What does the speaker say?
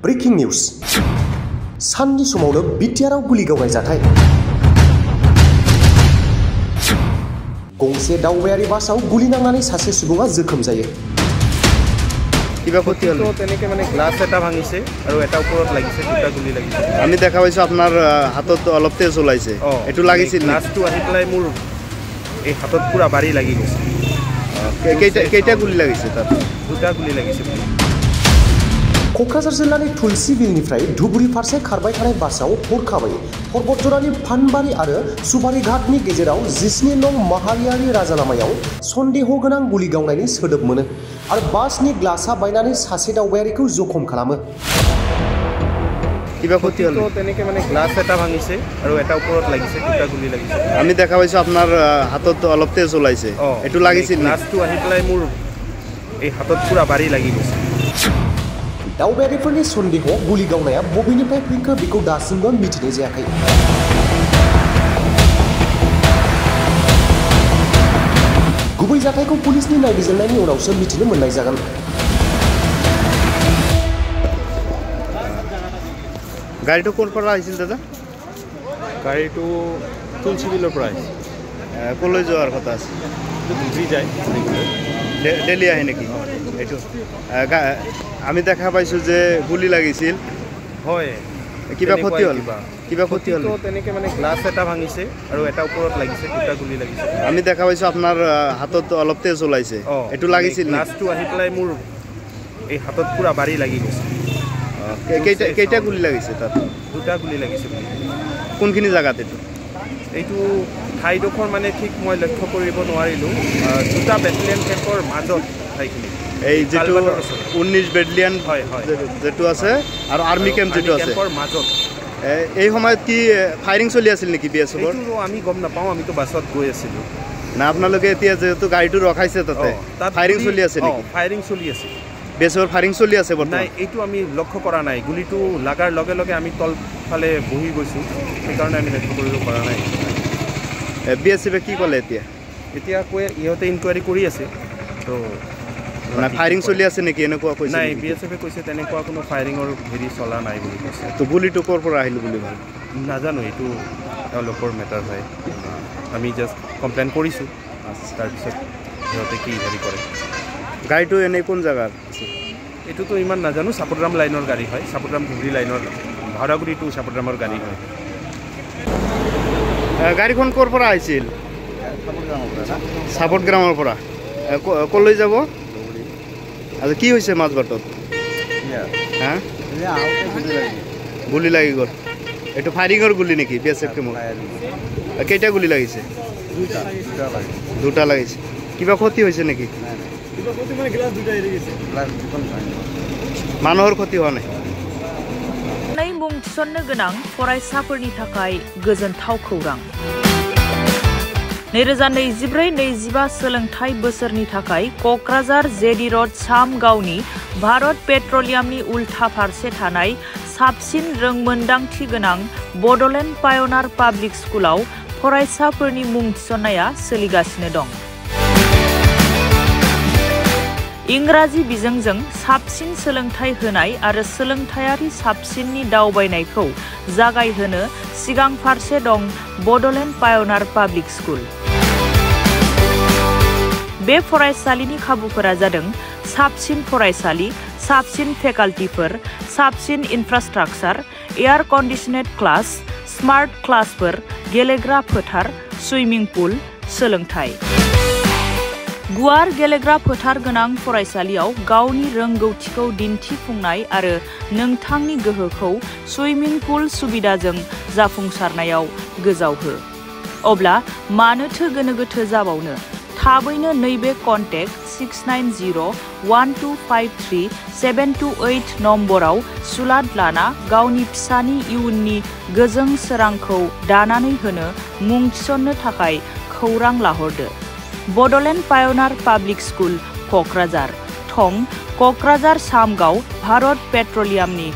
breaking news साननि समावनो बिटिआरआव गुलि गावनाय जाथाय गंसे दावबायारि बासआव गुलि नांनानै सासे सुबुङा जखम जायो কিবা ক্ষতি হল তেনেকে মানে গ্লাস এটা ভাঙিছে আৰু এটা ওপৰত লাগিছে দুটা গুলি লাগিছে আমি দেখা পাইছো আপোনাৰ হাতত অলপ তেজ ওলাইছে এটো লাগিছিল গ্লাসটো আহি পেলাই মোৰ এই হাতত পুৰা বাৰি লাগি গৈছে কেইটা গুলি লাগিছে তাত দুটা গুলি লাগিছে क'क्राझार जिल्लानि तुलसीबिलनिफ्राय धुबुरी फारसे खारबाय थानाय बासआव हरखाबै पर्बतजरानि फानबारि आरो सुबारि घाटनि गेजेराव 17 नं माहारियारि राजालामायाव सन्देह गोनां गुलि गावनायनि सोदोब मोनो आरो बासनि ग्लासआ बायनानै सासे दावबायारिखौ जखम खालामो কিবা ক্ষতি হল তেনেকে মানে গ্লাস এটা ভাঙিছে আৰু এটা ওপৰত লাগিছে দুটা গুলি লাগিছে আমি দেখা পাইছো আপোনাৰ হাতত অলপ তেজ ওলাইছে এটো লাগিছিল গ্লাসটো আহি পেলাই মোৰ এই হাতত পুৰা বাৰি লাগি গৈছে दावबायारिफोरनि सन्देह गुलि गावनाया बबेनिफ्राय फैखो बेखौ दासिमबो मिथिनाय जायाखै गुबै जाथायखौ पुलिसनि नायबिजिरनायनि उनावसो मिथिनो मोननाय जागोन गाड़ीটো কোন পৰা আহিছিল দাদা গাড়ীটো তুলসীবিলৰ পৰা আহিছিল কলৈ যোৱাৰ কথা আছে দুজি যায় দিল্লী আহে নেকি এটো আমি দেখা পাইছো যে গুলি লাগিছিল হয় কিবা ক্ষতি হল তেনেকে মানে গ্লাস এটা ভাঙিছে আৰু এটা ওপৰত লাগিছে দুটা গুলি লাগিছে আমি দেখা পাইছো আপোনাৰ হাতত অলপ তেজ ওলাইছে এটো লাগিছিল গ্লাসটো আহি পেলাই মোৰ এই হাতত পুৰা বাৰি লাগি গৈছে কেইটা গুলি লাগিছে তাত দুটা গুলি লাগিছে কোনখিনি জায়গাত এইটো ঠাইডোখৰ মানে ঠিক মই লক্ষ্য কৰিব নোৱাৰিলো দুটা বেটেলিয়ন কেম্পৰ মাজত ঠাইখিনি এই যেটো 19 বেটেলিয়ন হয় যেটো আছে আৰু আৰ্মি কেম্প যেটো আছে কেম্পৰ মাজত এই সময়ত কি ফায়াৰিং চলি আছিল নেকি বিএসএফৰ এইটো আমি গম নাপাও আমি তো বাছত গৈ আছিলো না আপোনালোকে এতিয়া যেটো গাড়ীটো ৰখাইছে তাতে ফায়াৰিং চলি আছে নেকি ফায়াৰিং চলি আছে বিএসএফৰ ফায়াৰিং চলি আছে বৰ্তমান নাই এইটো আমি লক্ষ্য কৰা নাই গুলিটো লাগাৰ লগে লগে আমি তল ফালে বহি গৈছো সেই কাৰণে আমি লক্ষ্য কৰিব পৰা নাই বিএসএফ কি ক'লে এতিয়া কয় ইহতে ইনকুৱাৰি কৰি আছে তো না ফায়াৰিং চলি আছে নেকি এনেকুৱা কৈছে নাই বিএসএফ কৈছে তেনেকুৱা কোনো ফায়াৰিংৰ হেৰি চলা নাই বুলি কৈছে তো গুলিটো ক'ৰ পৰা আহিল বুলি ভাবে নাজানো এইটো তেওঁলোকৰ মেটাৰ হয় আমি জাস্ট কমপ্লেইন কৰিছো তাৰ পিছত ইহতে কি হেৰি কৰে গাড়ীটো এনে কোন জায়গাৰ আছে এইটো তো ইমান নাজানো সাপোট্ৰাম লাইনৰ গাড়ী হয় সাপোট্ৰাম ধুবুৰী লাইনৰ ভাড়াগুৰি টু সাপোট্ৰামৰ গাড়ী হয় গাড়ীখন ক'ৰ পৰা আহিছিল সাপোট্ৰামৰ পৰা কলৈ যাব আচ্ছা কি হৈছে মাজবাটত হ্যাঁ গুলি লাগি গ'ল এইটো ফায়াৰিঙৰ গুলি নেকি বিএসএফ কেমৰ কেইটা গুলি লাগিছে দুটা লাগিছে কিবা ক্ষতি হৈছে নেকি মানুহৰ ক্ষতি হোৱা নাই मुं थिसननो गोनां फरायसाफोरनि थाखाय गोजोनथाव खौरां 2024-25 सोलोंथाइ बोसोरनि थाखाय क'क्राझार जेडी र'ड सामगावनि भारत पेट्रलियामनि उल्था फारसे थानाय साबसिन रोंमोन्दांथि गोनां बड'लेण्ड पायनार पाब्लिक स्कुलाव फरायसाफोरनि मुं थिसननाया सोलिगासिनो दं इंराजी बिजोंजों साबसिन सोलोंथाइ होनाय आरो सोलोंथायारि साबसिननि दावबायनायखौ जागायहोनो सिगां फारसे दं बड'लेण्ड पायनार पाब्लिक स्कुल बे फरायसालिनि खाबुफोरा जादों साबसिन फरायसालि साबसिन फेकाल्टिफोर साबसिन इनफ्रास्ट्राक्चार एयार कन्डिशनेड क्लास स्मार्ट क्लासफोर गेलेग्रा फोथार सुइमिं पुल सोलोंथाइ गुवार गेलेग्रा फोथार गोनां फरायसालियाव गावनि रोंगौथिखौ दिन्थिफुंनाय आरो नोंथांनि गोहोखौ सुइमिं पुल सुबिदाजों जाफुंसारनायाव गोजावहो अब्ला मानोथो गोनो गोथो जाबावनो थाबैनो नैबे कन्टेक्ट 6901253728 नम्बराव सुलाद लाना गावनि फिसानि इयुननि गोजों सोरांखौ दानानै होनो मुं थिसननो थाखाय खौरां लाहरदो बड'लेण्ड पायनार पाब्लिक स्कुल क'क्राझार थं क'क्राझार सामगाव भारत पेट्रलियामनि